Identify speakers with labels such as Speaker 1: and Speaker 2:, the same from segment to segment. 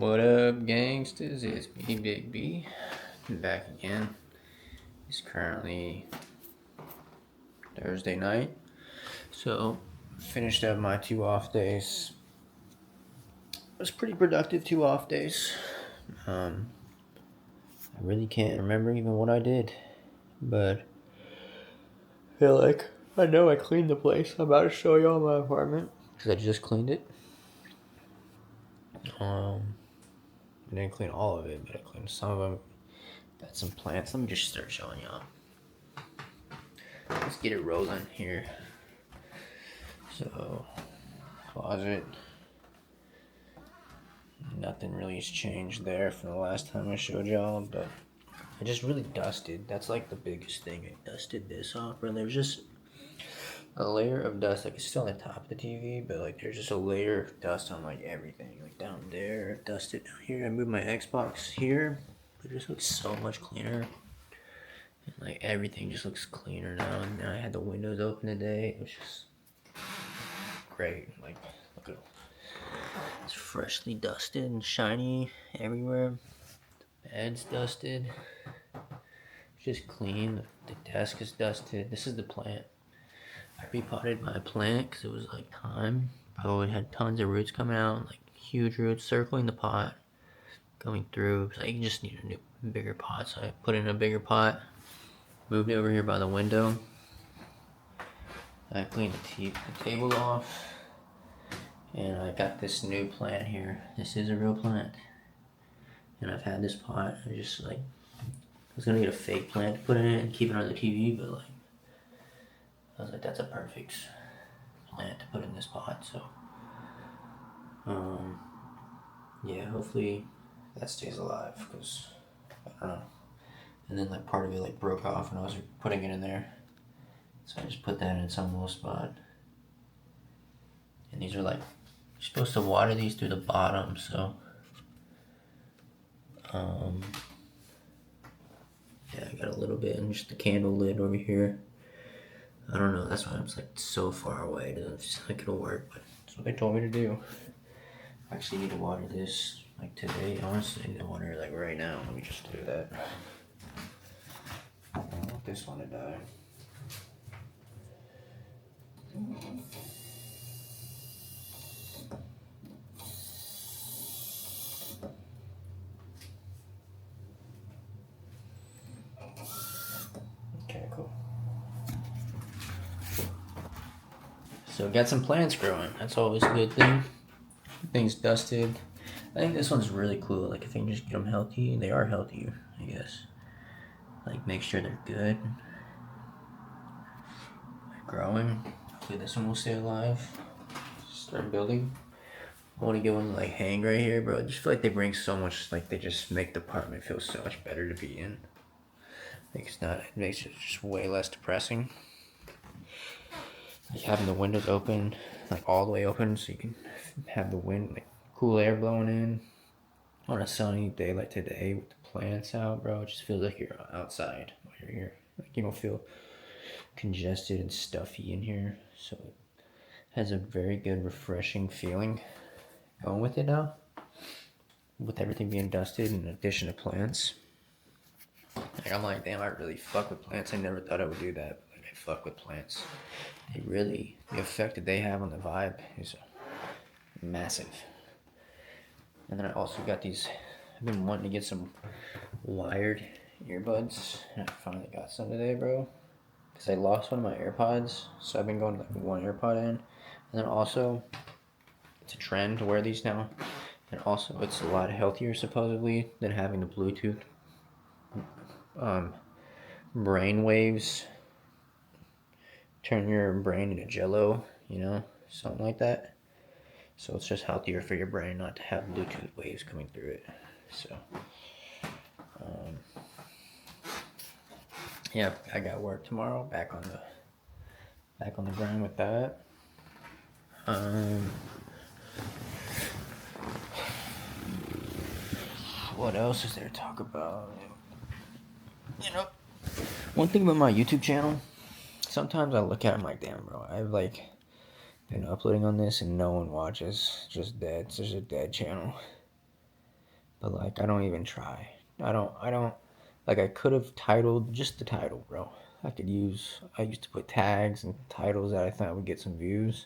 Speaker 1: What up, gangsters? It's me, Big B, back again. It's currently Thursday night, so finished up my 2 off days. It was pretty productive 2 off days. I really can't remember even what I did, but I feel like I know I cleaned the place. I'm about to show y'all my apartment because I just cleaned it. I didn't clean all of it, but I cleaned some of them. Got some plants. Let me just start showing y'all. Let's get it rolling here. So, closet. Nothing really has changed there from the last time I showed y'all, but I just really dusted. That's like the biggest thing. I dusted this off, and there's just a layer of dust. Like it's still on the top of the TV, but like there's just a layer of dust on like everything. Like down there, I dusted down here. I moved my Xbox here, but it just looks so much cleaner. And like everything just looks cleaner now. And I had the windows open today. It was just great. Like look at it. It's freshly dusted and shiny everywhere. The bed's dusted. It's just clean. The desk is dusted. This is the plant. I repotted my plant because it was like time. Probably had tons of roots coming out, like huge roots circling the pot, going through. So you just need a new, bigger pot. So I put in a bigger pot, moved it over here by the window. I cleaned the table off, and I got this new plant here. This is a real plant, and I've had this pot. I just like I was gonna get a fake plant to put in it and keep it on the TV, but like I was like, that's a perfect plant to put in this pot. So, yeah, hopefully that stays alive because I don't know. And then like part of it like broke off when I was putting it in there, so I just put that in some little spot. And these are like you're supposed to water these through the bottom, so yeah, I got a little bit and just the candle lid over here. I don't know, that's why I'm like so far away. It doesn't seem like it'll work, but that's what they told me to do. I actually need to water this like today. Honestly, I need to water it like right now. Let me just do that. I don't want this one to die. Okay, cool. So got some plants growing. That's always a good thing. Things dusted. I think this one's really cool. Like if you can just get them healthy, they are healthy, I guess. Like make sure they're good. They're growing. Hopefully this one will stay alive. Start building. I want to get one to like hang right here, bro. I just feel like they bring so much. Like they just make the apartment feel so much better to be in. Like it's not. It makes it just way less depressing. Like having the windows open, like all the way open, so you can have the wind, like cool air blowing in on a sunny day like today with the plants out, bro. It just feels like you're outside while you're here. Like you don't feel congested and stuffy in here, so it has a very good, refreshing feeling going with it now. With everything being dusted in addition to plants. Like I'm like, damn, I really fuck with plants. I never thought I would do that, but like, I fuck with plants. They really, the effect that they have on the vibe is massive. And then I also got these, I've been wanting to get some wired earbuds, and I finally got some today, bro. Because I lost one of my AirPods, so I've been going like one AirPod in. And then also, it's a trend to wear these now. And also, it's a lot healthier, supposedly, than having the Bluetooth brain waves turn your brain into jello, you know, something like that. So it's just healthier for your brain not to have Bluetooth waves coming through it. So, yeah, I got work tomorrow. Back on the grind with that. What else is there to talk about? You know, one thing about my YouTube channel, sometimes I look at it, I'm like, damn, bro, I've like been uploading on this and no one watches. It's just dead. It's just a dead channel. But like, I don't even try. I don't, like, I could have titled just the title, bro. I used to put tags and titles that I thought would get some views.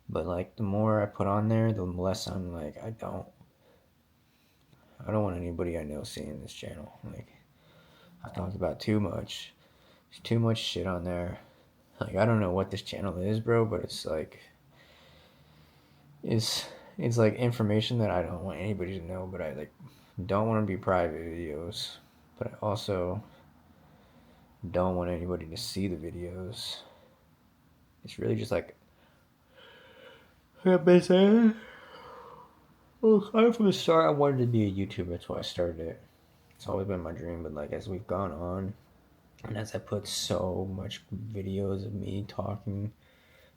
Speaker 1: But like, the more I put on there, the less I'm like, I don't want anybody I know seeing this channel. Like, I've talked about too much. There's too much shit on there. Like, I don't know what this channel is, bro, but it's it's like information that I don't want anybody to know, but I like don't want to be private videos, but I also don't want anybody to see the videos. It's really just like, I've been saying, well, kind of from the start, I wanted to be a YouTuber. That's why I started it. It's always been my dream, but like as we've gone on, and as I put so much videos of me talking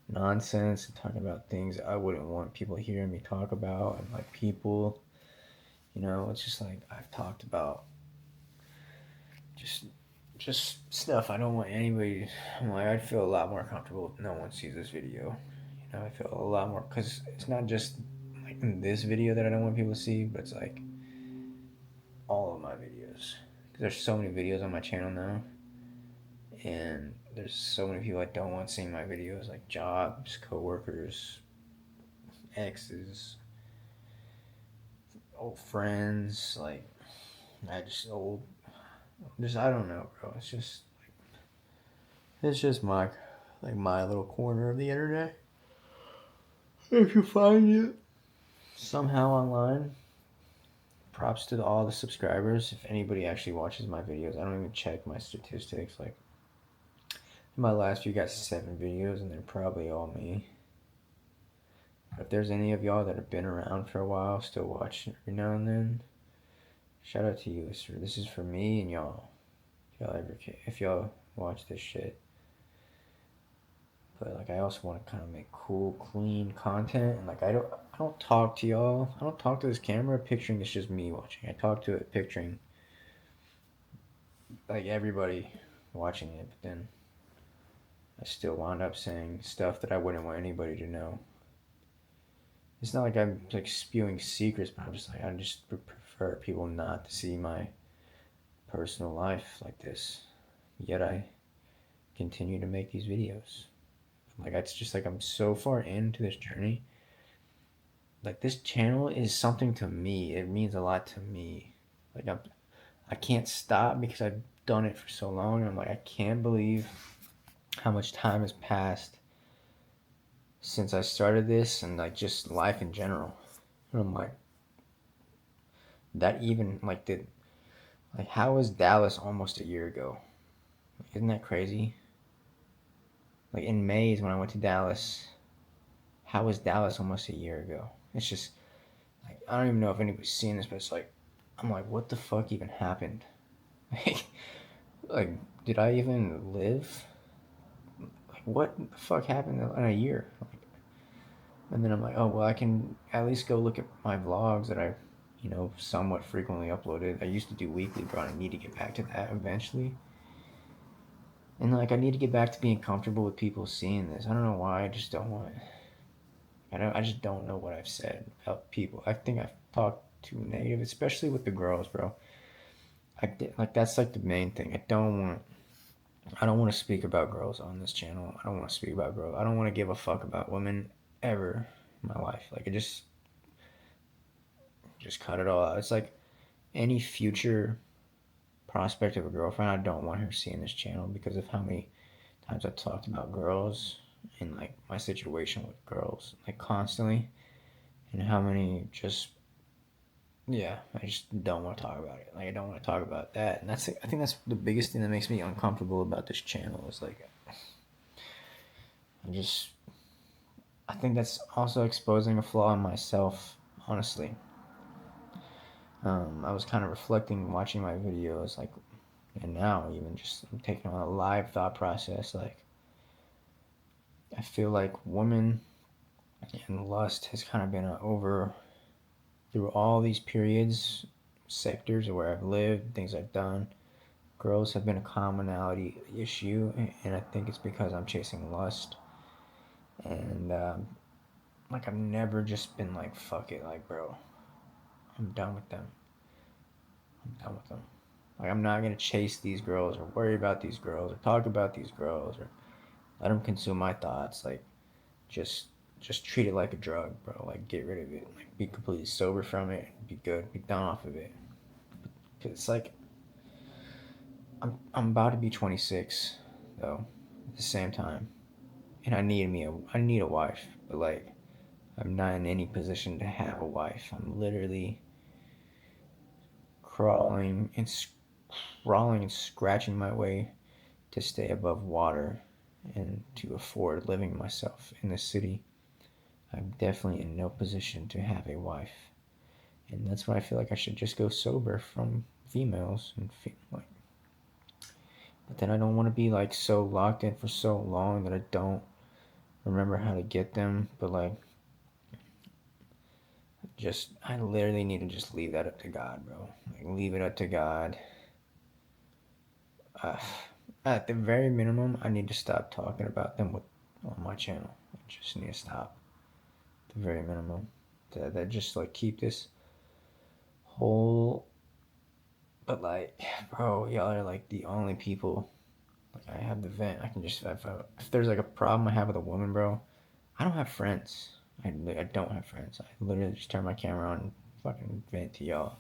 Speaker 1: nonsense and talking about things I wouldn't want people hearing me talk about, and like people, it's just like I've talked about just just stuff I don't want anybody. I'm like, I'd feel a lot more comfortable if no one sees this video. I feel a lot more because it's not just like this video that I don't want people to see, but it's like all of my videos. Because there's so many videos on my channel now, and there's so many people I don't want seeing my videos, like jobs, coworkers, exes, old friends, like I just old, just I don't know, bro. It's just my little corner of the internet. If you find it somehow online, props to all the subscribers. If anybody actually watches my videos, I don't even check my statistics. Like, my last few got 7 videos, and they're probably all me. But if there's any of y'all that have been around for a while, still watching every now and then, shout out to you. This is for me and y'all. If y'all watch this shit. But like, I also want to kind of make cool, clean content, and like, I don't talk to y'all. I don't talk to this camera picturing it's just me watching. I talk to it picturing like everybody watching it, but then I still wound up saying stuff that I wouldn't want anybody to know. It's not like I'm like spewing secrets, but I'm just like, I just prefer people not to see my personal life like this. Yet I continue to make these videos. Like, it's just like I'm so far into this journey. Like, this channel is something to me. It means a lot to me. Like, I can't stop because I've done it for so long. And I'm like, I can't believe how much time has passed since I started this, and like just life in general. And I'm like, that even like did like how was Dallas almost a year ago? Isn't that crazy? Like, in May is when I went to Dallas. How was Dallas almost a year ago? It's just like, I don't even know if anybody's seen this, but it's like, I'm like, what the fuck even happened? Like, did I even live? Like, what the fuck happened in a year? And then I'm like, oh, well, I can at least go look at my vlogs that I, somewhat frequently uploaded. I used to do weekly, but I need to get back to that eventually. And like, I need to get back to being comfortable with people seeing this. I don't know why. I just don't want. I just don't know what I've said about people. I think I've talked too negative, especially with the girls, bro. Like, that's like the main thing. I don't want to speak about girls on this channel. I don't want to speak about girls. I don't want to give a fuck about women ever in my life. Like, I just cut it all out. It's like any future prospect of a girlfriend, I don't want her seeing this channel because of how many times I've talked about girls and like my situation with girls, like, constantly, and how many just, yeah, I just don't want to talk about it. Like, I don't want to talk about that, and I think that's the biggest thing that makes me uncomfortable about this channel is like, I just I think that's also exposing a flaw in myself, honestly. I was kind of reflecting, watching my videos, like, and now even just taking on a live thought process. Like, I feel like women and lust has kind of been over through all these periods, sectors where I've lived, things I've done. Girls have been a commonality issue, and I think it's because I'm chasing lust. And like, I've never just been like, fuck it, like, bro, I'm done with them. Like, I'm not gonna chase these girls or worry about these girls or talk about these girls or let them consume my thoughts. Like, just treat it like a drug, bro. Like, get rid of it. Like, be completely sober from it. Be good. Be done off of it. Cause it's like, I'm about to be 26, though. At the same time, and I need a wife, but like, I'm not in any position to have a wife. I'm literally crawling and scratching my way to stay above water and to afford living myself in the city. I'm definitely in no position to have a wife. And that's why I feel like I should just go sober from females and like. But then I don't want to be like so locked in for so long that I don't remember how to get them. But like, I literally need to just leave that up to God, bro. Like, leave it up to God. At the very minimum, I need to stop talking about them on my channel. I just need to stop. At the very minimum. That just like keep this whole. But like, bro, y'all are like the only people. Like, I have the vent. I can just if there's like a problem I have with a woman, bro, I don't have friends. I don't have friends. I literally just turn my camera on and fucking vent to y'all.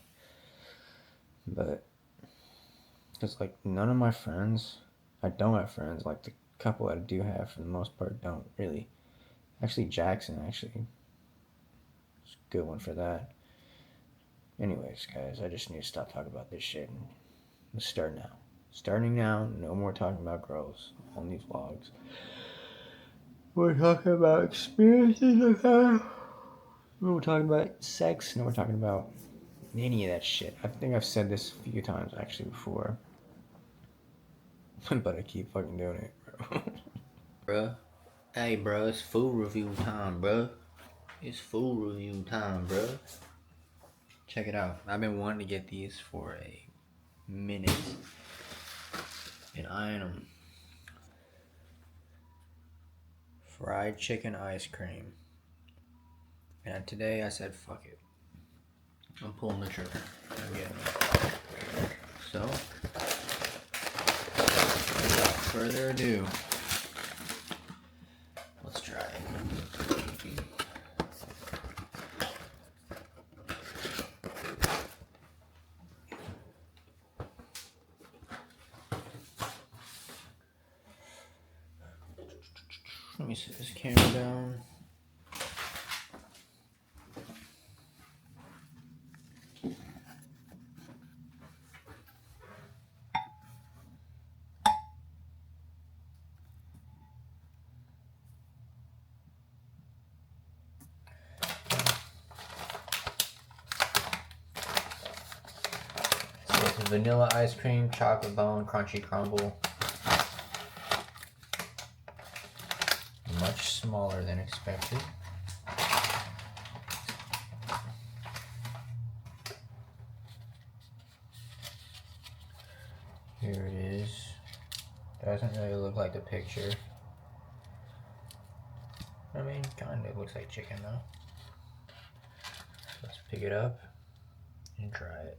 Speaker 1: But because like none of my friends, I don't have friends. Like the couple that I do have, for the most part, don't really. Actually, Jackson is a good one for that. Anyways, guys, I just need to stop talking about this shit and let's start now. Starting now, no more talking about girls on these vlogs. We're talking about experiences I've had. We're talking about sex, no, we're talking about any of that shit. I think I've said this a few times actually before. But I keep fucking doing it, bro. Bruh. Hey, bro, it's food review time, bro. It's food review time, bro. Check it out. I've been wanting to get these for a minute. And I am fried chicken ice cream. And today I said, fuck it. I'm pulling the trigger. Again. So, without further ado, let's try it. Let me set this camera down. So it's vanilla ice cream, chocolate bone, crunchy crumble. Much smaller than expected. Here it is. Doesn't really look like the picture. I mean, kinda looks like chicken though. Let's pick it up and try it.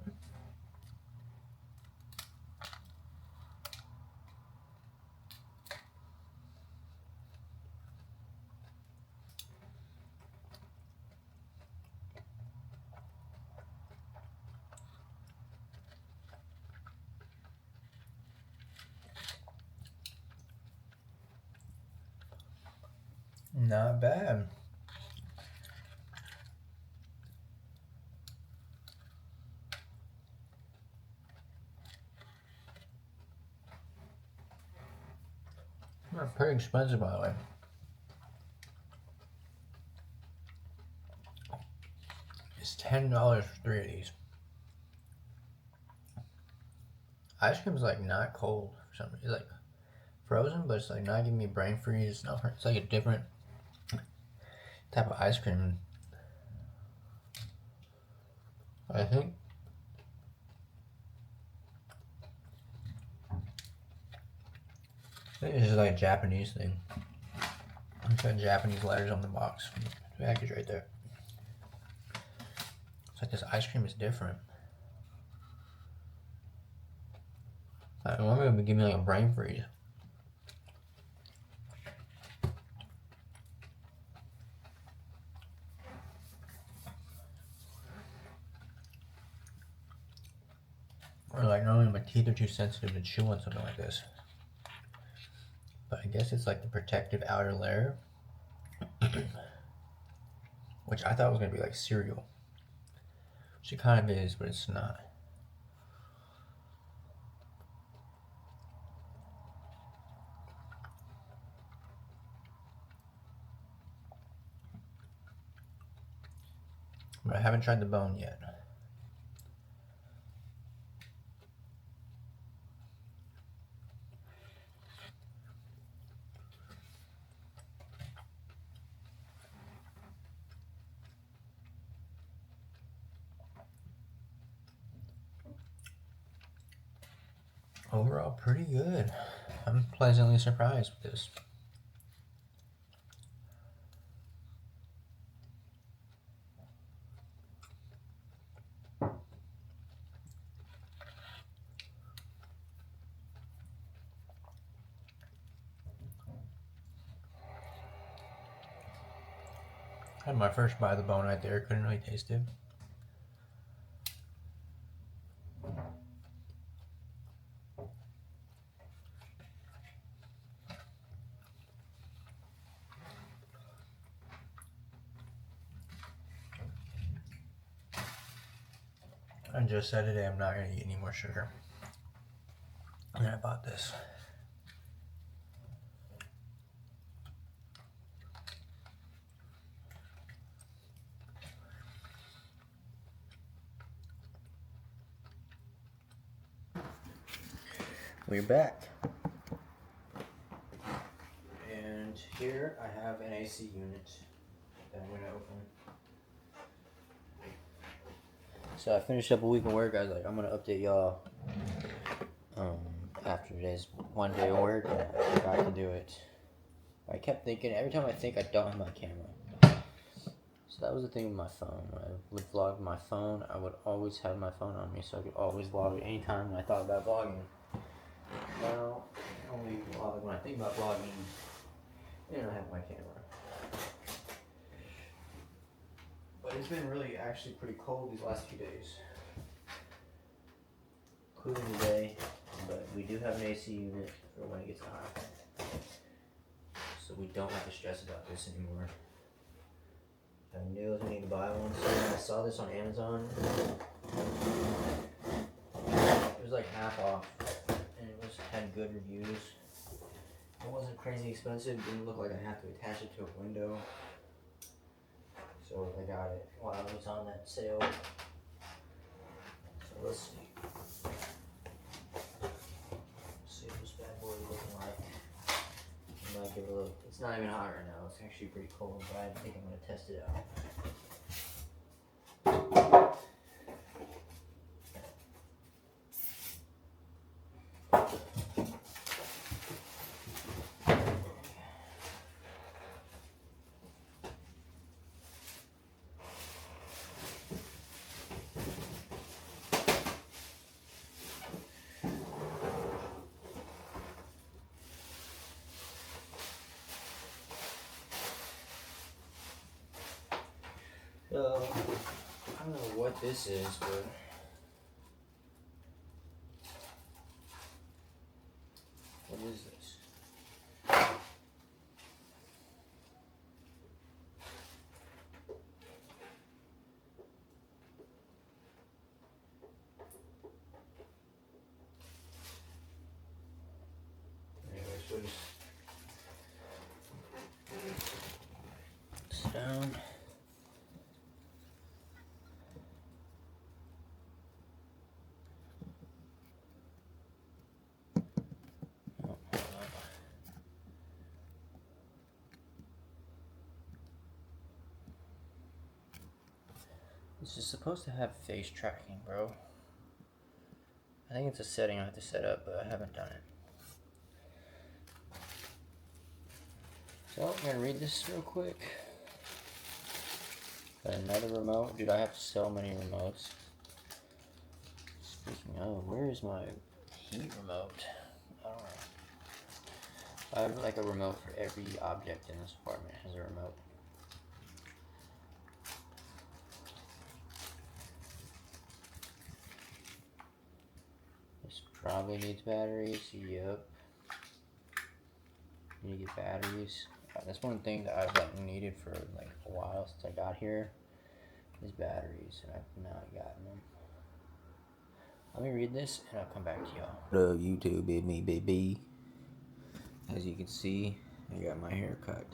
Speaker 1: Not bad. They're pretty expensive, by the way. It's $10 for 3 of these. Ice cream is like not cold for some reason. It's like frozen, but it's like not giving me brain freeze. It's like a different type of ice cream. I think this is like a Japanese thing. It's got Japanese letters on the box. The package right there. It's like this ice cream is different. Like, normally it would give me like a brain freeze. Or like normally my teeth are too sensitive to chew on something like this. But I guess it's like the protective outer layer. Which I thought was going to be like cereal. Which it kind of is, but it's not. But I haven't tried the bone yet. Overall, pretty good. I'm pleasantly surprised with this. I had my first bite of the bone right there. Couldn't really taste it. I just said today I'm not going to eat any more sugar. And I bought this. We're back. And here I have an AC unit that I'm going to open. So I finished up a week of work. I was like, I'm going to update y'all after today's one day of work. And I forgot to do it. I kept thinking, every time I think I don't have my camera. So that was the thing with my phone. When I would vlog my phone, I would always have my phone on me so I could always vlog anytime I thought about vlogging. Now, I only vlog when I think about vlogging, and I have my camera. But it's been really actually pretty cold these last few days. Including today, but we do have an AC unit for when it gets hot. So we don't have to stress about this anymore. I knew I was going to need to buy one, so I saw this on Amazon. It was like half off, and it had good reviews. It wasn't crazy expensive, didn't look like I had to attach it to a window. So I got it while it was on that sale. So let's see. Let's see what this bad boy is looking like. I might give it a look. It's not even hot right now. It's actually pretty cold, but I think I'm going to test it out. I don't know what this is, but what is this? Anyways, we'll just down. This is supposed to have face tracking, bro. I think it's a setting I have to set up, but I haven't done it. So I'm gonna read this real quick. Got another remote. Dude, I have so many remotes. Speaking of, where is my heat remote? I don't know. I have like a remote for every object in this apartment. Has a remote. This probably needs batteries. Yep. Need to get batteries. That's one thing that I've like needed for like a while since I got here is batteries, and I've not gotten them. Let me read this and I'll come back to y'all. What up, YouTube? It's me, baby. As you can see, I got my hair cut.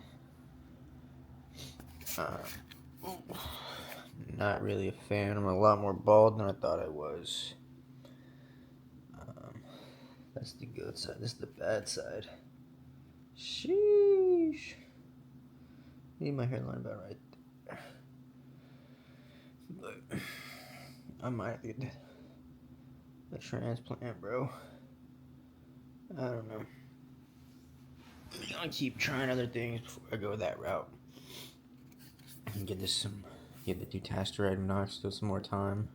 Speaker 1: Not really a fan. I'm a lot more bald than I thought I was. That's the good side. This is the bad side. Sheesh. Need my hairline about right there. But I might get a transplant, bro. I don't know. I'll keep trying other things before I go that route. And get the dutasteride notch still some more time.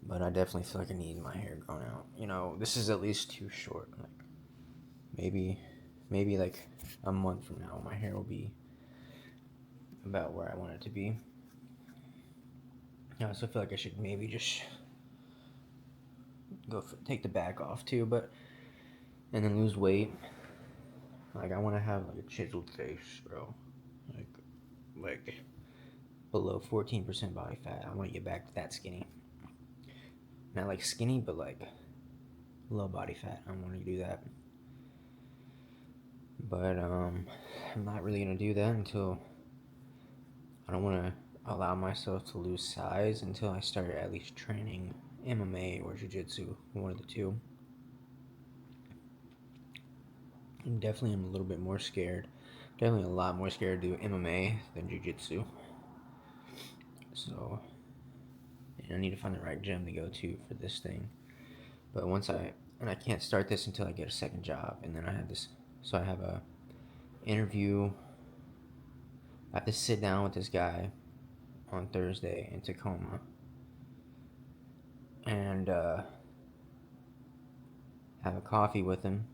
Speaker 1: But I definitely feel like I need my hair grown out. You know, this is at least too short. Like maybe like a month from now, my hair will be about where I want it to be. I also feel like I should maybe just take the back off too, and then lose weight. Like I want to have like a chiseled face, bro. Like below 14% body fat. I want to get back to that skinny. Not like skinny, but like low body fat. I want to do that. But I'm not really gonna do that until I don't want to allow myself to lose size until I start at least training MMA or jiu-jitsu, one of the two. I definitely am a little bit more scared. Definitely a lot more scared to do MMA than jiu-jitsu. So I need to find the right gym to go to for this thing. But I can't start this until I get a second job, and then I have this. So I have a interview. I have to sit down with this guy on Thursday in Tacoma, and have a coffee with him.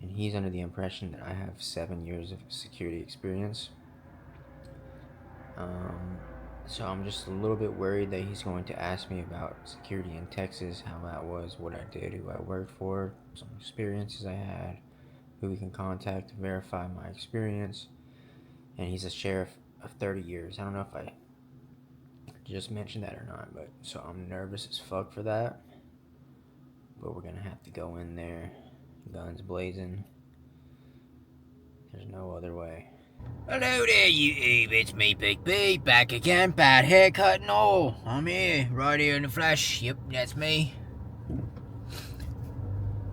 Speaker 1: And he's under the impression that I have 7 years of security experience. So I'm just a little bit worried that he's going to ask me about security in Texas, how that was, what I did, who I worked for, some experiences I had, who we can contact to verify my experience. And he's a sheriff of 30 years. I don't know if I just mentioned that or not, but so I'm nervous as fuck for that. But we're gonna have to go in there, guns blazing. There's no other way. Hello there, YouTube. It's me, Big B, back again. Bad haircut and all. I'm here, right here in the flesh. Yep, that's me.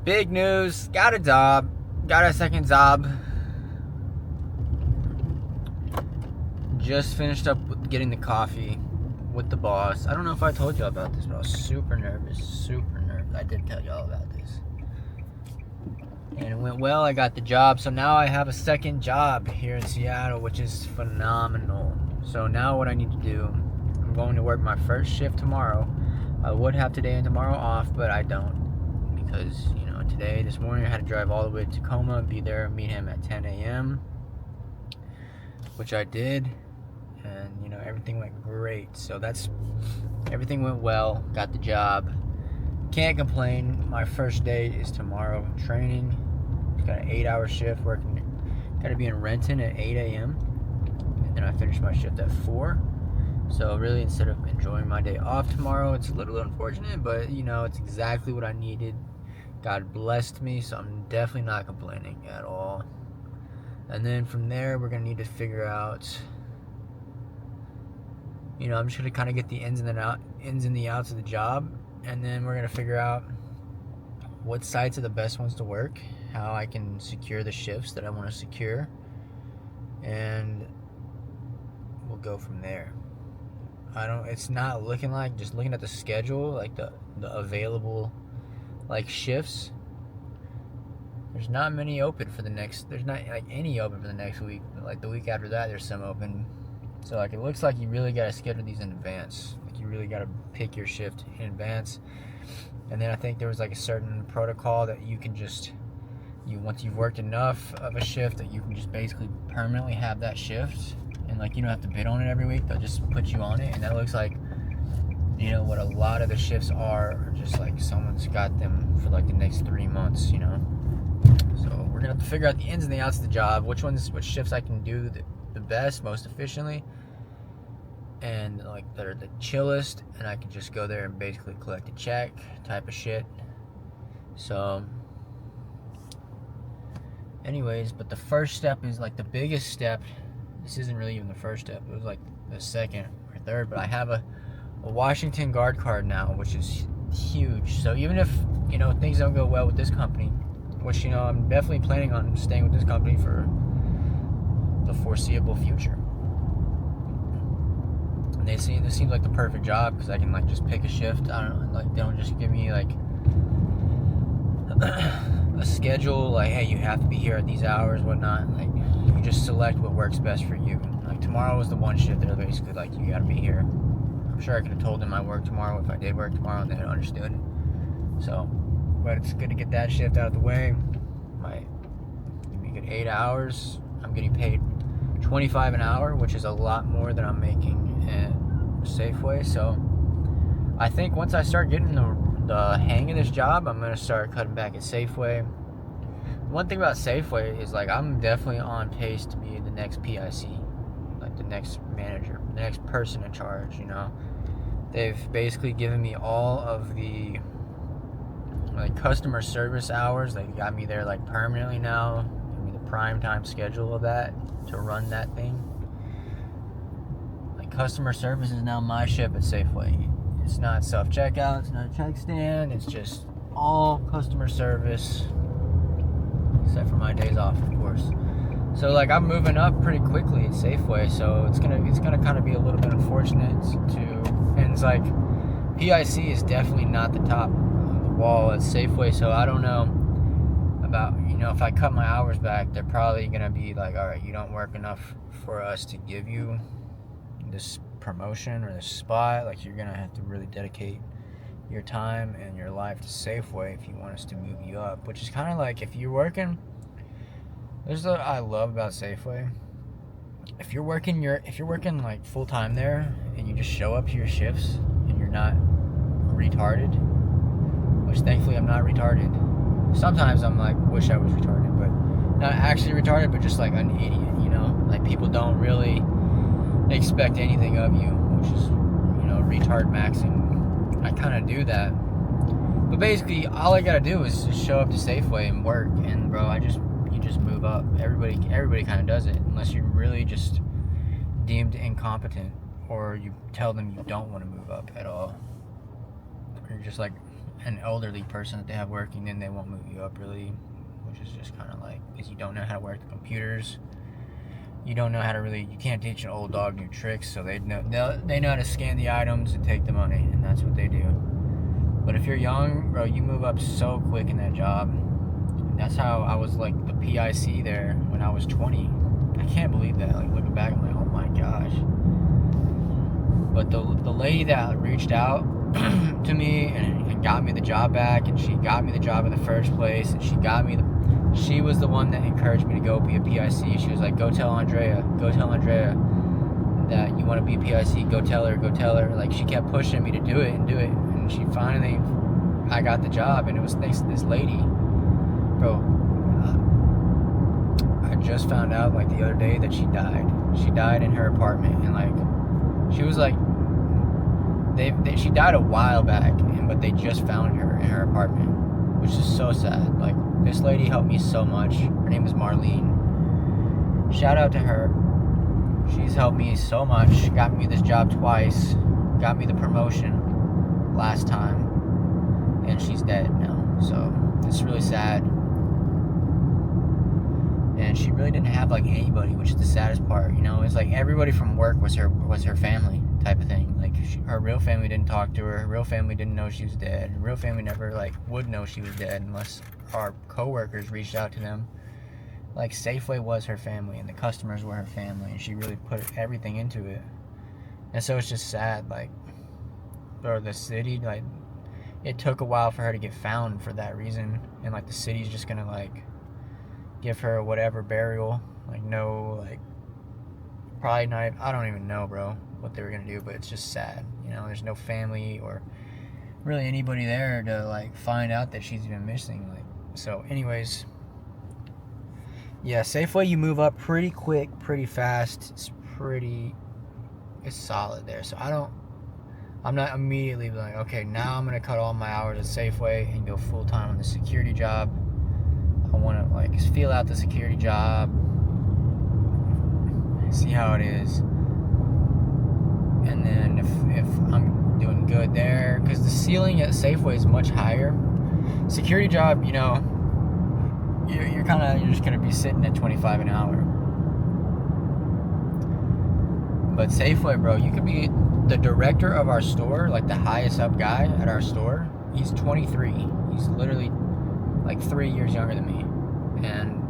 Speaker 1: Big news. Got a job. Got a second job. Just finished up with getting the coffee with the boss. I don't know if I told you all about this, but I was super nervous. I did tell you all about this. And it went well. I got the job. So now I have a second job here in Seattle, which is phenomenal. So now what I need to do, I'm going to work my first shift tomorrow. I would have today and tomorrow off, but I don't. Because, this morning I had to drive all the way to Tacoma, be there, meet him at 10 a.m., which I did. And, everything went great. So everything went well. Got the job. Can't complain. My first day is tomorrow. Training. Got an 8-hour shift working. Got to be in Renton at 8 a.m. And then I finish my shift at 4. So really, instead of enjoying my day off tomorrow, it's a little unfortunate, but it's exactly what I needed. God blessed me, so I'm definitely not complaining at all. And then from there, we're gonna need to figure out. I'm just gonna kind of get the ins and the outs of the job, and then we're gonna figure out what sites are the best ones to work, how I can secure the shifts that I want to secure, and we'll go from there. It's not looking like, just looking at the schedule, like the available shifts, there's not many open for the next, there's not like any open for the next week. Like the week after that, there's some open. So like it looks like you really gotta schedule these in advance. Like you really gotta pick your shift in advance. And then I think there was like a certain protocol that you can just, once you've worked enough of a shift, that you can just basically permanently have that shift, and like you don't have to bid on it every week. They'll just put you on it, and that looks like, you know, what a lot of the shifts are just like someone's got them for like the next 3 months, you know. So we're gonna have to figure out the ins and the outs of the job, which shifts I can do the best, most efficiently, and like they're the chillest, and I can just go there and basically collect a check type of shit. So anyways, but the first step is like the biggest step. This isn't really even the first step, it was like the second or third, but I have a Washington guard card now, which is huge. So even if, you know, things don't go well with this company, which, you know, I'm definitely planning on staying with this company for the foreseeable future. And this seems like the perfect job because I can like just pick a shift. I don't know, like they don't just give me like a schedule like, hey, you have to be here at these hours, whatnot. Like you just select what works best for you. Like tomorrow was the one shift that are basically like, you gotta be here. I'm sure I could have told them I work tomorrow if I did work tomorrow and they had understood. So, but it's good to get that shift out of the way. Might give me a good 8 hours. I'm getting paid $25 an hour, which is a lot more than I'm making at Safeway. So I think once I start getting the hang of this job, I'm gonna start cutting back at Safeway. One thing about Safeway is like I'm definitely on pace to be the next PIC, like the next manager, the next person in charge, you know. They've basically given me all of the like customer service hours. They got me there like permanently now. Give me the prime time schedule of that to run that thing. Like customer service is now my ship at Safeway. It's not self-checkout, it's not a check stand, it's just all customer service, except for my days off, of course. So like I'm moving up pretty quickly at Safeway, so it's gonna kind of be a little bit unfortunate to, and it's like PIC is definitely not the top of the wall at Safeway, so I don't know about, you know, if I cut my hours back, they're probably gonna be like, all right, you don't work enough for us to give you this promotion or this spot. Like you're gonna have to really dedicate your time and your life to Safeway if you want us to move you up, which is kind of like if you're working. There's what I love about Safeway. If you're working like full time there and you just show up to your shifts and you're not retarded, which thankfully I'm not retarded. Sometimes I'm like, wish I was retarded, but not actually retarded, but just like an idiot, you know? Like people don't really expect anything of you, which is, you know, retard maxing. I kind of do that. But basically all I gotta do is just show up to Safeway and work, and bro, you just move up. Everybody kind of does it, unless you're really just deemed incompetent or you tell them you don't want to move up at all. Or you're just like an elderly person that they have working, then they won't move you up really, which is just kind of like, because you don't know how to work the computers. You don't know how to really, you can't teach an old dog new tricks, so they know how to scan the items and take the money, and that's what they do. But if you're young, bro, you move up so quick in that job. That's how I was like the PIC there when I was 20. I can't believe that. Like looking back, I'm like, oh my gosh. But the lady that reached out to me and got me the job back, and she got me the job in the first place, and she was the one that encouraged me to go be a PIC. She was like, go tell Andrea that you want to be a PIC. Go tell her. Like she kept pushing me to do it. And she finally, I got the job, and it was thanks to this lady. Bro, I just found out like the other day that she died. She died in her apartment, and like she was like, she died a while back, but they just found her in her apartment, which is so sad. Like this lady helped me so much. Her name is Marlene. Shout out to her. She's helped me so much. She got me this job twice. Got me the promotion last time, and she's dead now. So it's really sad. And she really didn't have like anybody, which is the saddest part, you know. It's like everybody from work was her family type of thing. Like her real family didn't talk to her. Her real family didn't know she was dead. Her real family never like would know she was dead unless our coworkers reached out to them like Safeway was her family and the customers were her family, and she really put everything into it. And so it's just sad, like, or the city, like, it took a while for her to get found for that reason, and like the city's just gonna like give her whatever burial, like no, like probably not. I don't even know, bro, what they were gonna do, but it's just sad, you know. There's no family or really anybody there to like find out that she's been missing. Like, so, anyways, yeah, Safeway, you move up pretty quick, pretty fast. It's solid there. So I'm not immediately like, okay, now I'm gonna cut all my hours at Safeway and go full time on the security job. I want to like feel out the security job, see how it is, and then if I'm doing good there, because the ceiling at Safeway is much higher. Security job, you know, you're just gonna be sitting at 25 an hour. But Safeway, bro, you could be the director of our store, like the highest up guy at our store. He's 23. He's literally like 3 years younger than me. And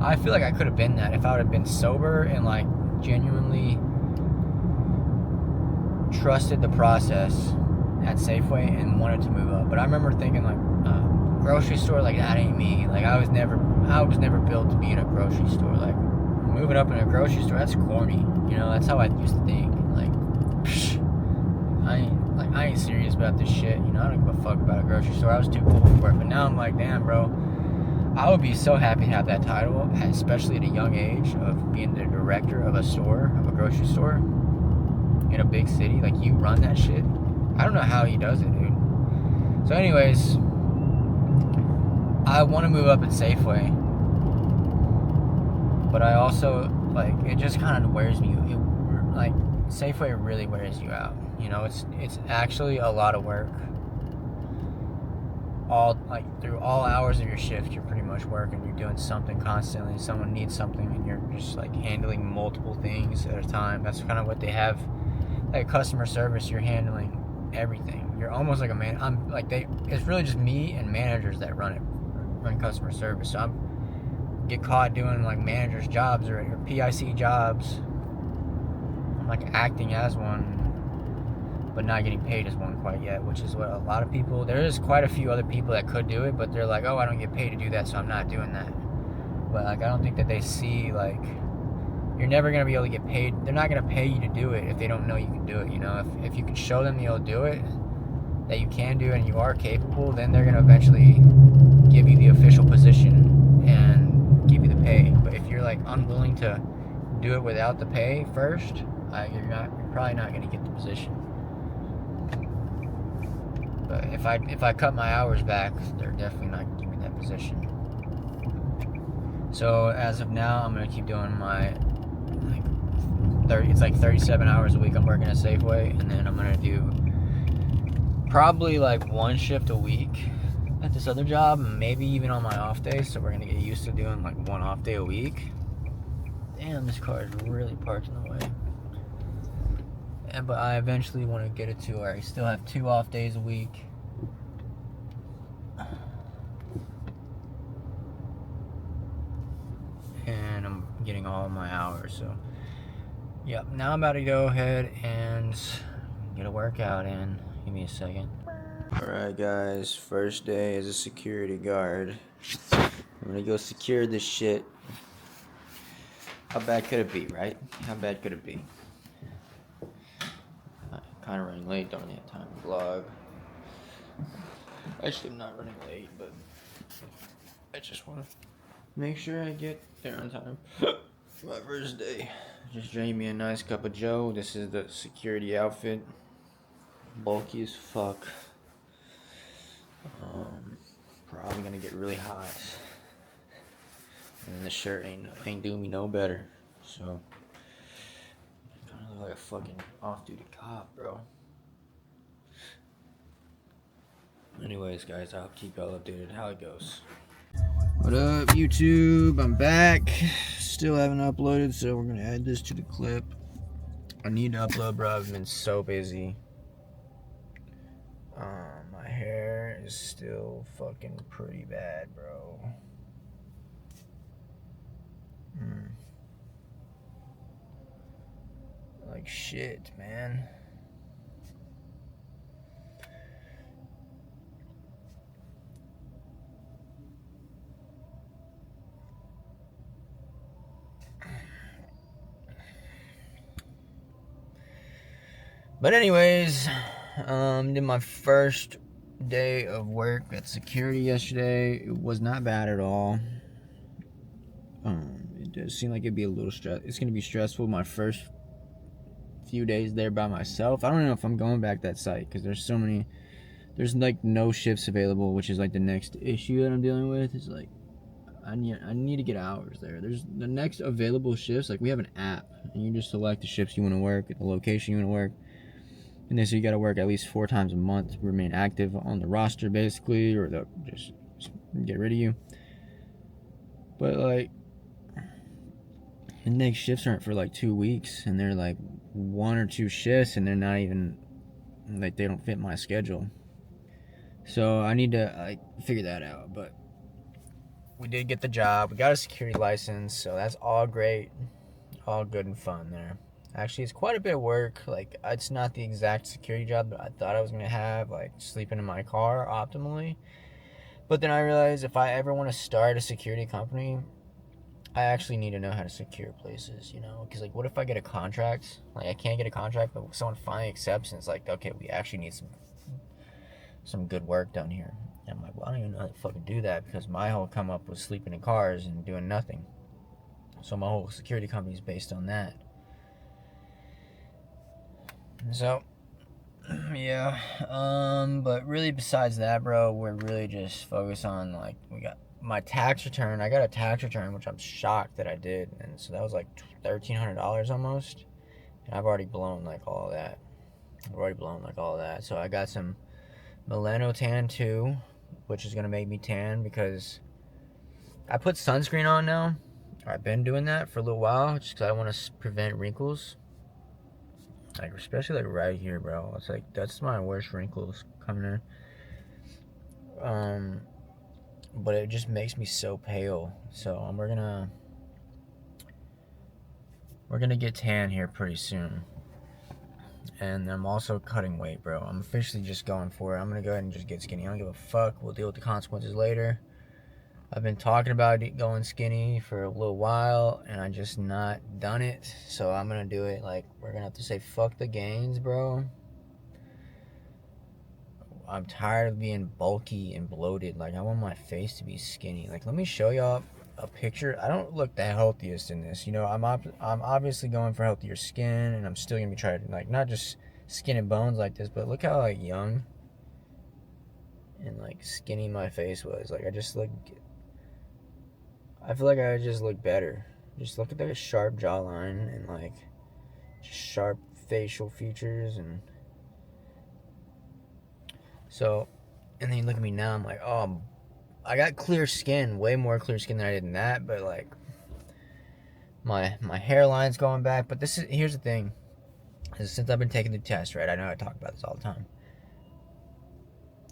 Speaker 1: I feel like I could have been that if I would have been sober and like genuinely trusted the process at Safeway and wanted to move up. But I remember thinking like, grocery store, like that ain't me. Like I was never built to be in a grocery store. Like moving up in a grocery store, that's corny. You know, that's how I used to think. Like, psh, I ain't serious about this shit. You know, I don't give a fuck about a grocery store. I was too cool for it. But now I'm like, damn, bro, I would be so happy to have that title, especially at a young age, of being the director of a store, of a grocery store in a big city. Like, you run that shit. I don't know how he does it, dude. So anyways, I want to move up at Safeway, but I also, like, it just kind of wears me, like, Safeway really wears you out. You know, it's actually a lot of work. Through all hours of your shift, you're pretty much working. You're doing something constantly. Someone needs something, and you're just like handling multiple things at a time. That's kind of what they have. Like customer service, you're handling everything. You're almost like a man. It's really just me and managers that run customer service. So get caught doing like managers' jobs or PIC jobs. I'm like acting as one, but not getting paid as one quite yet, which is what a lot of people, there is quite a few other people that could do it, but they're like, oh, I don't get paid to do that, so I'm not doing that. But like, I don't think that they see, like, you're never going to be able to get paid. They're not going to pay you to do it if they don't know you can do it, you know? If you can show them you'll do it, that you can do it and you are capable, then they're going to eventually give you the official position and give you the pay. But if you're like unwilling to do it without the pay first, you're probably not going to get the position. But if I cut my hours back, they're definitely not going to give me that position. So as of now, I'm going to keep doing my it's like 37 hours a week I'm working at Safeway, and then I'm going to do probably like one shift a week at this other job, maybe even on my off day. So we're going to get used to doing like one off day a week. Damn, this car is really parked in the way. But I eventually want to get it to where I still have 2 off days a week. And I'm getting all my hours. So, yep. Now I'm about to go ahead and get a workout in. Give me a second. Alright, guys. First day as a security guard. I'm gonna go secure this shit. How bad could it be, right? How bad could it be? Kind of running late, don't have time to vlog. Actually, I'm not running late, but I just want to make sure I get there on time. My first day. Just drank me a nice cup of Joe. This is the security outfit. Bulky as fuck. Probably gonna get really hot. And the shirt ain't doing me no better. So. Like a fucking off-duty cop, bro. Anyways, guys, I'll keep y'all updated how it goes. What up, YouTube? I'm back. Still haven't uploaded, so we're gonna add this to the clip. I need to upload, bro. I've been so busy. My hair is still fucking pretty bad, bro. like shit, man. But anyways, did my first day of work at security yesterday. It was not bad at all. It does seem like it'd be a little stress. It's gonna be stressful my first few days there by myself. I don't know if I'm going back that site because there's like no shifts available, which is like the next issue that I'm dealing with. Is like I need to get hours there. There's the next available shifts. Like we have an app, and you just select the shifts you want to work, the location you want to work, and they say you got to work at least 4 times a month to remain active on the roster, basically, or they'll just get rid of you. But like the next shifts aren't for like 2 weeks, and they're like 1 or 2 shifts, and they're not even like they don't fit my schedule. So I need to like figure that out. But we did get the job. We got a security license, so that's all great, all good and fun there. Actually, it's quite a bit of work. Like, it's not the exact security job that I thought I was gonna have, like sleeping in my car optimally. But then I realized if I ever want to start a security company, I actually need to know how to secure places, you know? Because, like, what if I get a contract? Like, I can't get a contract, but someone finally accepts, and it's like, okay, we actually need some good work done here. And I'm like, well, I don't even know how to fucking do that because my whole come up was sleeping in cars and doing nothing. So my whole security company is based on that. So, yeah. But really, besides that, bro, we're really just focused on, like, we got my tax return. I got a tax return, which I'm shocked that I did. And so that was like $1,300 almost. And I've already blown, like, all of that. So I got some Melano Tan 2, which is going to make me tan because I put sunscreen on now. I've been doing that for a little while just because I want to prevent wrinkles. Like, especially, like, right here, bro. It's like, that's my worst wrinkles coming in. But it just makes me so pale. So we're gonna get tan here pretty soon. And I'm also cutting weight, bro. I'm officially just going for it. I'm gonna go ahead and just get skinny. I don't give a fuck. We'll deal with the consequences later. I've been talking about going skinny for a little while, and I just not done it. So I'm gonna do it. Like, we're gonna have to say fuck the gains, bro. I'm tired of being bulky and bloated. Like, I want my face to be skinny. Like, let me show y'all a picture. I don't look the healthiest in this. You know, I'm obviously going for healthier skin, and I'm still gonna be trying to, like, not just skin and bones like this, but look how, like, young and, like, skinny my face was. Like, I feel like I just look better. Just look at that sharp jawline and, like, just sharp facial features. And so, and then you look at me now, I'm like, oh, I got clear skin, way more clear skin than I did in that, but, like, my hairline's going back. But here's the thing, is since I've been taking the test, right, I know I talk about this all the time,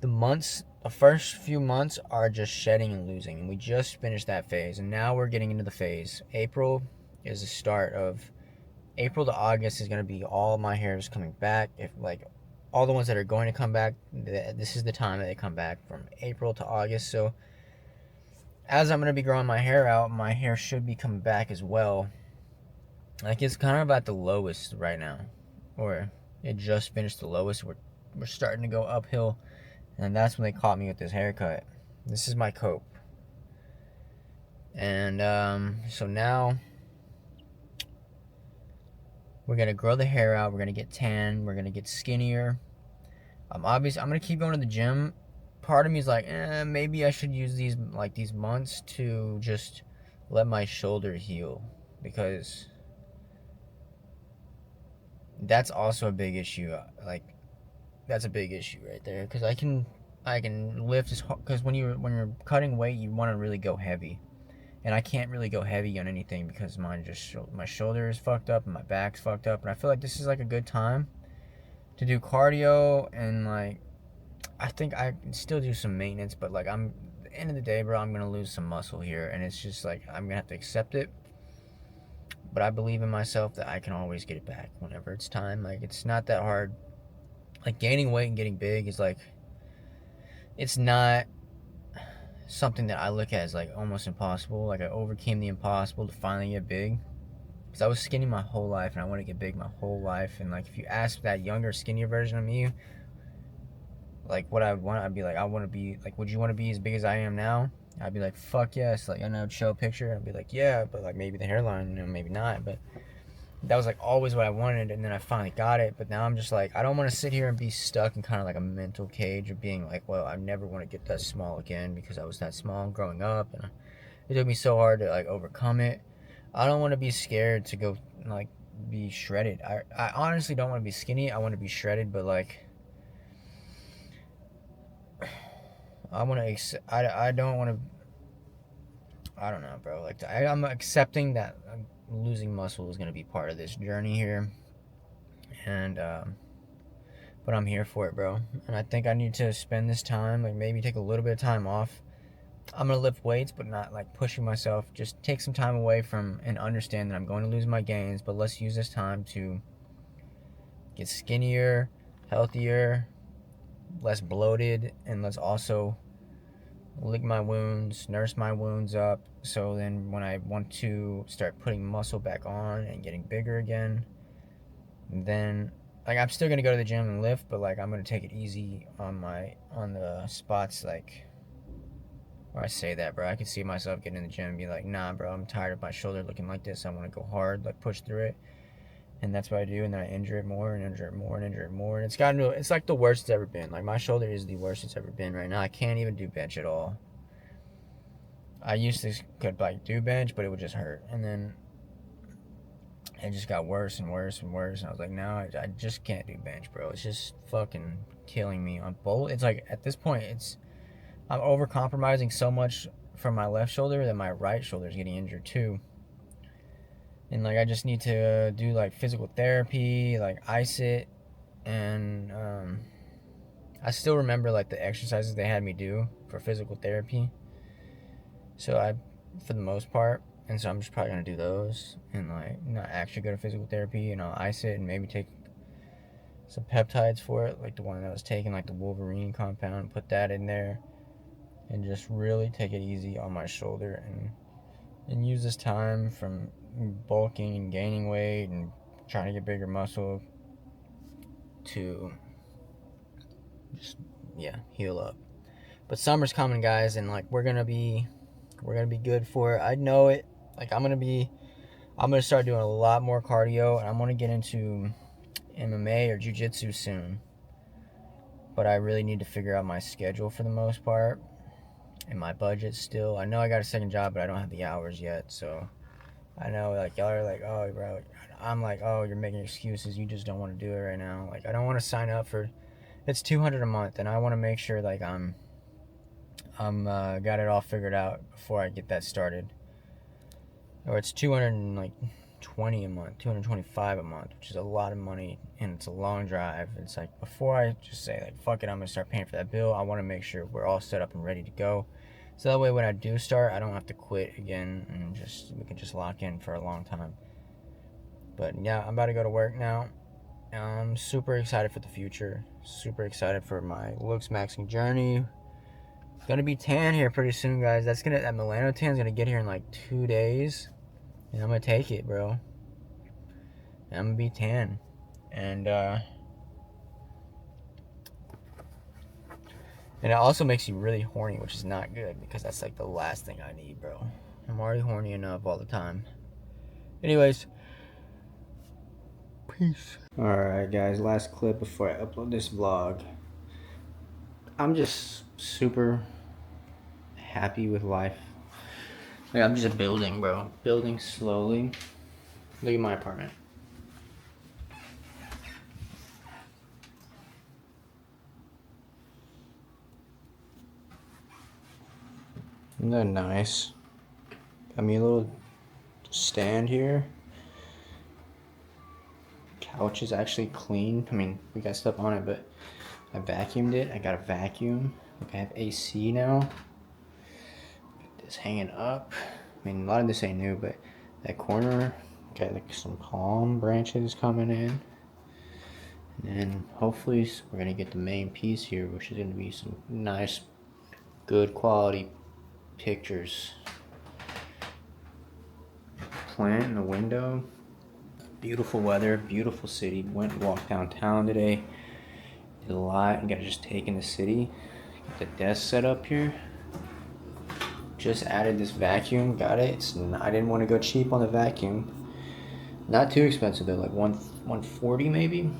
Speaker 1: the first few months are just shedding and losing, and we just finished that phase, and now we're getting into the phase. April is the start of, April to August is going to be all my hairs coming back. If, like, all the ones that are going to come back, this is the time that they come back, from April to August. So as I'm going to be growing my hair out, my hair should be coming back as well. Like, it's kind of at the lowest right now, or it just finished the lowest. We're starting to go uphill, and that's when they caught me with this haircut. This is my cope. And so now we're going to grow the hair out. We're going to get tan. We're going to get skinnier. I'm going to keep going to the gym. Part of me is like, maybe I should use these months to just let my shoulder heal, because that's also a big issue. Like, that's a big issue right there, because I can lift as hard, because when you're cutting weight, you want to really go heavy, and I can't really go heavy on anything because my shoulder is fucked up and my back's fucked up, and I feel like this is like a good time to do cardio. And, like, I think I can still do some maintenance, but, like, at the end of the day, bro, I'm gonna lose some muscle here, and it's just like I'm gonna have to accept it. but I believe in myself that I can always get it back whenever it's time. Like, it's not that hard. Like, gaining weight and getting big is like, it's not something that I look at as like almost impossible. Like, I overcame the impossible to finally get big. Because I was skinny my whole life and I want to get big my whole life. And like, if you ask that younger, skinnier version of me, like what I would want, I'd be like, I want to be like, would you want to be as big as I am now? I'd be like, fuck yes. Like, and I would show a picture. I'd be like, yeah, but like maybe the hairline, maybe not. But that was like always what I wanted, and then I finally got it. But now I'm just like, I don't want to sit here and be stuck in kind of like a mental cage of being like, well, I never want to get that small again because I was that small growing up, and it took me so hard to like overcome it. I don't want to be scared to go like be shredded. I honestly don't want to be skinny. I want to be shredded, but like I want to. I don't want to. I don't know, bro. Like I'm accepting that losing muscle is gonna be part of this journey here, and but I'm here for it, bro. And I think I need to spend this time, like maybe take a little bit of time off. I'm gonna lift weights, but not like pushing myself. Just take some time away from and understand that I'm going to lose my gains. But let's use this time to get skinnier, healthier, less bloated, and let's also lick my wounds, nurse my wounds up, so then when I want to start putting muscle back on and getting bigger again, then like I'm still gonna go to the gym and lift, but like I'm gonna take it easy on the spots like where I say that, bro. I can see myself getting in the gym and be like, nah, bro, I'm tired of my shoulder looking like this. I want to go hard, like push through it. And that's what I do, and then I injure it more and injure it more and injure it more. And it's like the worst it's ever been. Like my shoulder is the worst it's ever been right now. I can't even do bench at all. I used to could like do bench, but it would just hurt. And then it just got worse and worse and worse. And I was like, no, I just can't do bench, bro. It's just fucking killing me on both. It's like at this point, I'm over compromising so much from my left shoulder that my right shoulder is getting injured too. And like I just need to do like physical therapy, like ice it, and I still remember like the exercises they had me do for physical therapy. So for the most part, and so I'm just probably gonna do those and like not actually go to physical therapy, and I'll ice it and maybe take some peptides for it, like the one that I was taking, like the Wolverine compound, put that in there, and just really take it easy on my shoulder and use this time from bulking and gaining weight and trying to get bigger muscle to just heal up. But summer's coming, guys, and like we're gonna be good for it. I know it. Like I'm gonna start doing a lot more cardio, and I'm gonna get into MMA or jiu-jitsu soon. But I really need to figure out my schedule for the most part and my budget still. I know I got a second job, but I don't have the hours yet, so I know like y'all are like, oh bro, I'm like, oh, you're making excuses, you just don't want to do it right now. Like I don't want to sign up for it's $200 a month, and I want to make sure like I'm got it all figured out before I get that started. Or it's $220 a month, $225 a month, which is a lot of money, and it's a long drive. It's like before I just say like fuck it, I'm gonna start paying for that bill, I want to make sure we're all set up and ready to go, so that way when I do start, I don't have to quit again, and we can just lock in for a long time. But yeah, I'm about to go to work now. I'm super excited for the future, super excited for my looks maxing journey. Gonna be tan here pretty soon, guys. That Milano tan's gonna get here in like 2 days, and I'm gonna take it, bro. And I'm gonna be tan, and it also makes you really horny, which is not good because that's like the last thing I need, bro. I'm already horny enough all the time. Anyways, peace. All right, guys. Last clip before I upload this vlog. I'm just super happy with life. Like, I'm just building, bro. Building slowly. Look at my apartment. Isn't that nice? Got me a little stand here. Couch is actually clean. I mean, we got stuff on it, but I vacuumed it. I got a vacuum. Like I have AC now. Got this hanging up. I mean, a lot of this ain't new, but that corner, Got like some palm branches coming in. And then hopefully we're gonna get the main piece here, which is gonna be some nice, good quality pictures. Plant in the window. Beautiful weather, beautiful city. Went and walked downtown today. Did a lot and got to just take in the city. Got the desk set up here. Just added this vacuum, got it. I didn't want to go cheap on the vacuum. Not too expensive though, like 140 maybe.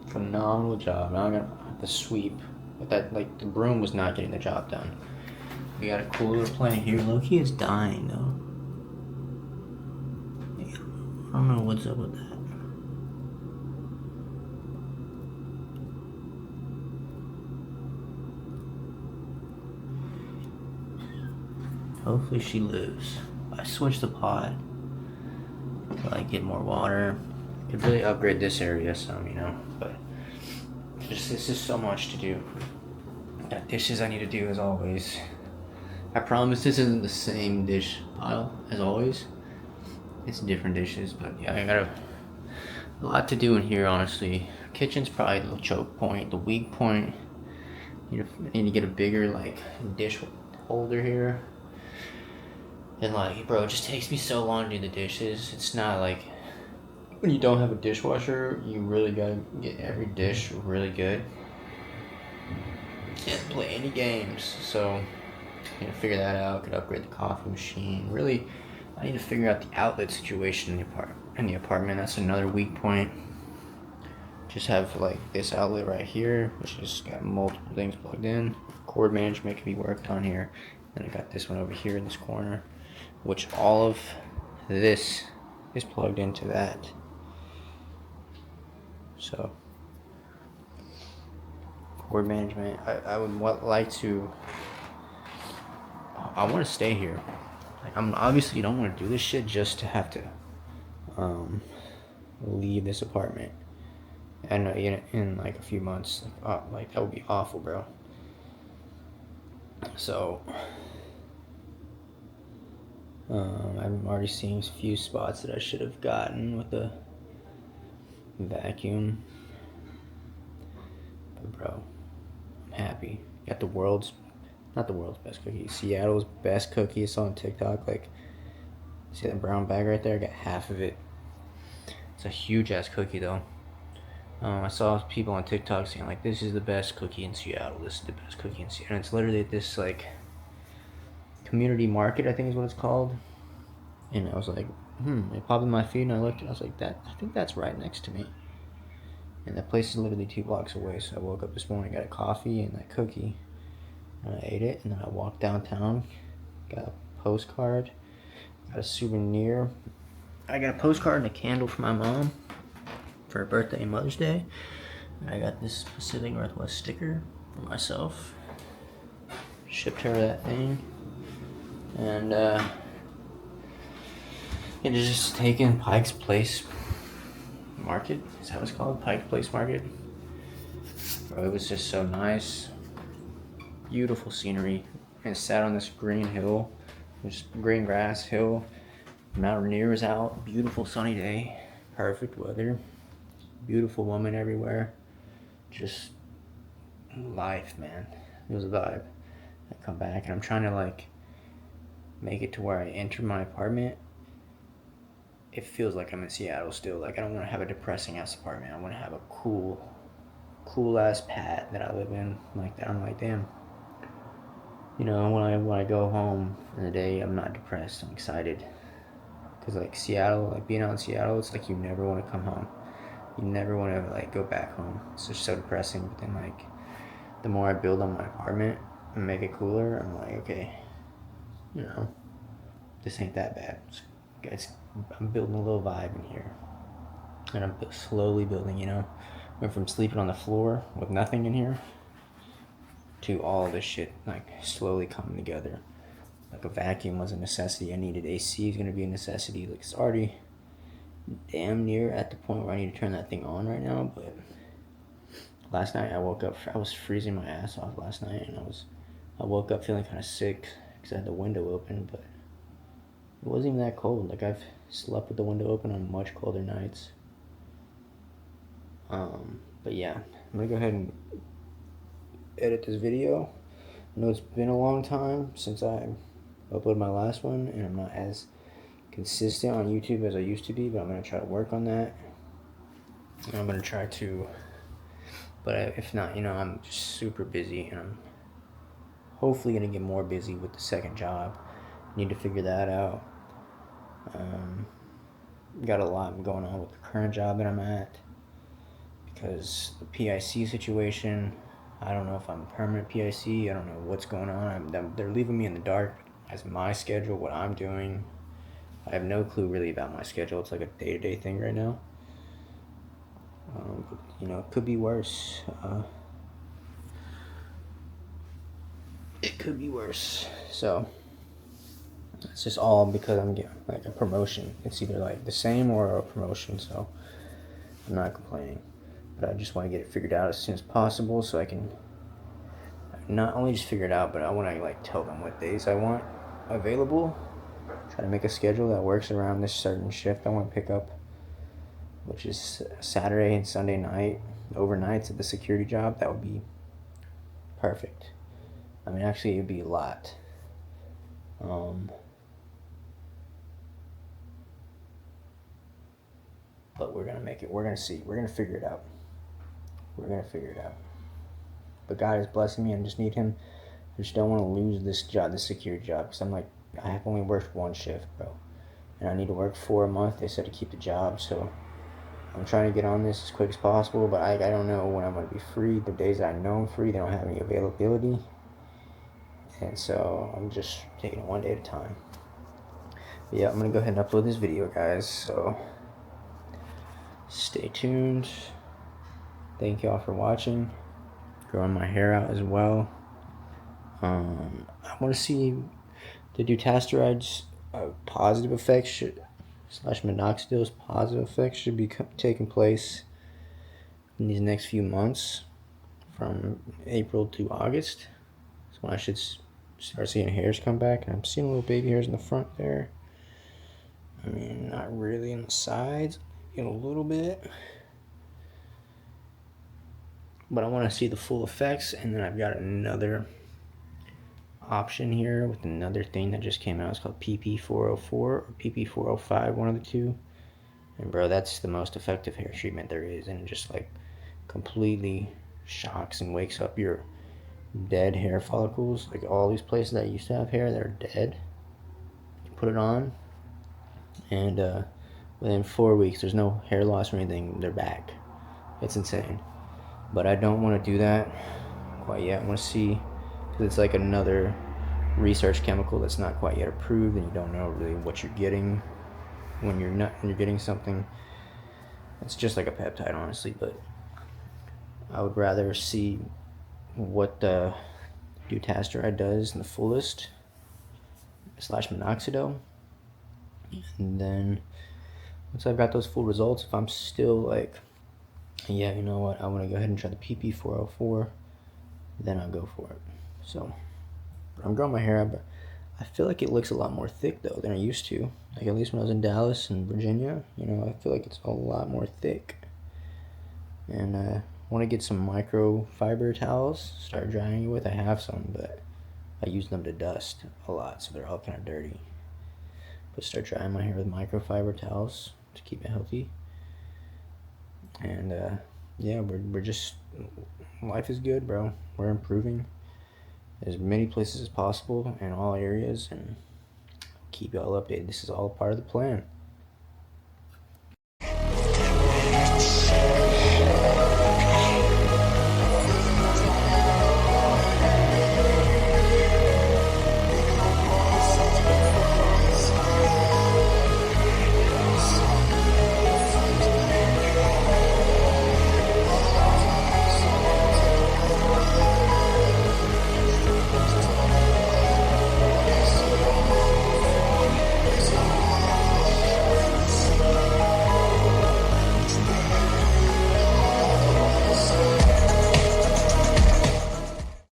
Speaker 1: Phenomenal job. Now I'm gonna have to sweep, but that like the broom was not getting the job done. We got a cool little plant here. Loki is dying though. I don't know what's up with that. Hopefully she lives. I switched the pot to like get more water. Could really upgrade this area some, you know, but this is so much to do. Got dishes I need to do as always. I promise this isn't the same dish pile as always. It's different dishes, but yeah, I got a lot to do in here, honestly. Kitchen's probably the choke point, the weak point. I need to get a bigger like dish holder here. And like, bro, it just takes me so long to do the dishes. It's not like when you don't have a dishwasher, you really gotta get every dish really good. Can't play any games, so I need to figure that out. Could upgrade the coffee machine. Really, I need to figure out the outlet situation in the apartment. That's another weak point. Just have like this outlet right here, which has got multiple things plugged in. Cord management can be worked on here. Then I got this one over here in this corner, which all of this is plugged into that. So cord management, I would like to. I want to stay here. Like, I'm obviously don't want to do this shit just to have to leave this apartment. And in like a few months, like that would be awful, bro. So I'm already seeing a few spots that I should have gotten with the vacuum. But bro, I'm happy. Got not the world's best cookie, Seattle's best cookie. I saw on TikTok. Like, see that brown bag right there? I got half of it. It's a huge ass cookie though. I saw people on TikTok saying like, this is the best cookie in Seattle. This is the best cookie in Seattle. And it's literally at this like community market, I think is what it's called. And I was like, it popped in my feed and I looked and I was like, I think that's right next to me. And that place is literally 2 blocks away. So I woke up this morning, got a coffee and that cookie. And I ate it and then I walked downtown, got a postcard, got a souvenir. I got a postcard and a candle for my mom for her birthday and Mother's Day. I got this Pacific Northwest sticker for myself. Shipped her that thing. And it is just taken Pike's Place Market. Is that what it's called? Pike's Place Market. Bro, it was just so nice. Beautiful scenery. And sat on this green hill. Just green grass hill. Mount Rainier was out. Beautiful sunny day. Perfect weather. Beautiful woman everywhere. Just life, man. It was a vibe. I come back and I'm trying to like make it to where I enter my apartment. It feels like I'm in Seattle still. Like, I don't want to have a depressing ass apartment. I want to have a cool ass pad that I live in like that. I'm like, damn. You know, when I go home for the day, I'm not depressed. I'm excited. Cause like Seattle, like being out in Seattle, it's like you never want to come home. You never want to like go back home. It's just so depressing. But then like, the more I build on my apartment and make it cooler, I'm like, okay, you know, this ain't that bad. I'm building a little vibe in here, and I'm slowly building. You know, went from sleeping on the floor with nothing in here to all this shit like slowly coming together. Like a vacuum was a necessity. I needed AC is gonna be a necessity. Like, it's already damn near at the point where I need to turn that thing on right now. But last night I woke up, I was freezing my ass off last night, and I woke up feeling kind of sick because I had the window open. But It wasn't even that cold. Like, I've slept with the window open on much colder nights. But yeah, I'm gonna go ahead and edit this video. I know it's been a long time since I uploaded my last one, and I'm not as consistent on YouTube as I used to be, but I'm gonna try to work on that. And I'm gonna try to, but if not, I'm just super busy, and I'm hopefully gonna get more busy with the second job. Need to figure that out. Got a lot going on with the current job that I'm at, because the PIC situation, I don't know if I'm a permanent PIC. I don't know what's going on. They're leaving me in the dark as my schedule, what I'm doing. I have no clue really about my schedule. It's like a day-to-day thing right now. It could be worse. It could be worse. So it's just all because I'm getting like a promotion. It's either like the same or a promotion. So I'm not complaining, but I just want to get it figured out as soon as possible, so I can not only just figure it out, but I want to like tell them what days I want available. Try to make a schedule that works around this certain shift I want to pick up, which is Saturday and Sunday night, overnights at the security job. That would be perfect. I mean, actually, it would be a lot. But we're gonna make it. We're gonna see. We're gonna figure it out. We're gonna figure it out. But God is blessing me. I just need Him. I just don't want to lose this job, this security job, because I'm like, I have only worked one shift, bro, and I need to work 4 a month. They said to keep the job, so I'm trying to get on this as quick as possible. But I don't know when I'm gonna be free. The days I know I'm free, they don't have any availability, and so I'm just taking it one day at a time. But yeah, I'm gonna go ahead and upload this video, guys. So stay tuned. Thank y'all for watching. Growing my hair out as well. I want to see the dutasteride's positive effects slash minoxidil's positive effects should be taking place in these next few months, from April to August. That's when I should start seeing hairs come back, and I'm seeing little baby hairs in the front there. I mean, not really in the sides, a little bit. But I want to see the full effects, and then I've got another option here with another thing that just came out. It's called PP404 or PP405, one of the two. And bro, that's the most effective hair treatment there is, and it just like completely shocks and wakes up your dead hair follicles. Like all these places that used to have hair, they're dead. You put it on, and within 4 weeks, there's no hair loss or anything. They're back. It's insane. But I don't want to do that quite yet. I want to see, because it's like another research chemical that's not quite yet approved, and you don't know really what you're getting when you're getting something. It's just like a peptide, honestly. But I would rather see what the dutasteride does in the fullest slash minoxidil, and then once I've got those full results, if I'm still like, yeah, you know what, I want to go ahead and try the PP404, then I'll go for it. So I'm growing my hair out, but I feel like it looks a lot more thick though than I used to. Like at least when I was in Dallas and Virginia, I feel like it's a lot more thick. And I want to get some microfiber towels, start drying it with. I have some, but I use them to dust a lot, so they're all kind of dirty. But start drying my hair with microfiber towels to keep it healthy. And yeah, we're just, life is good, bro. We're improving as many places as possible in all areas, and keep y'all updated. This is all part of the plan.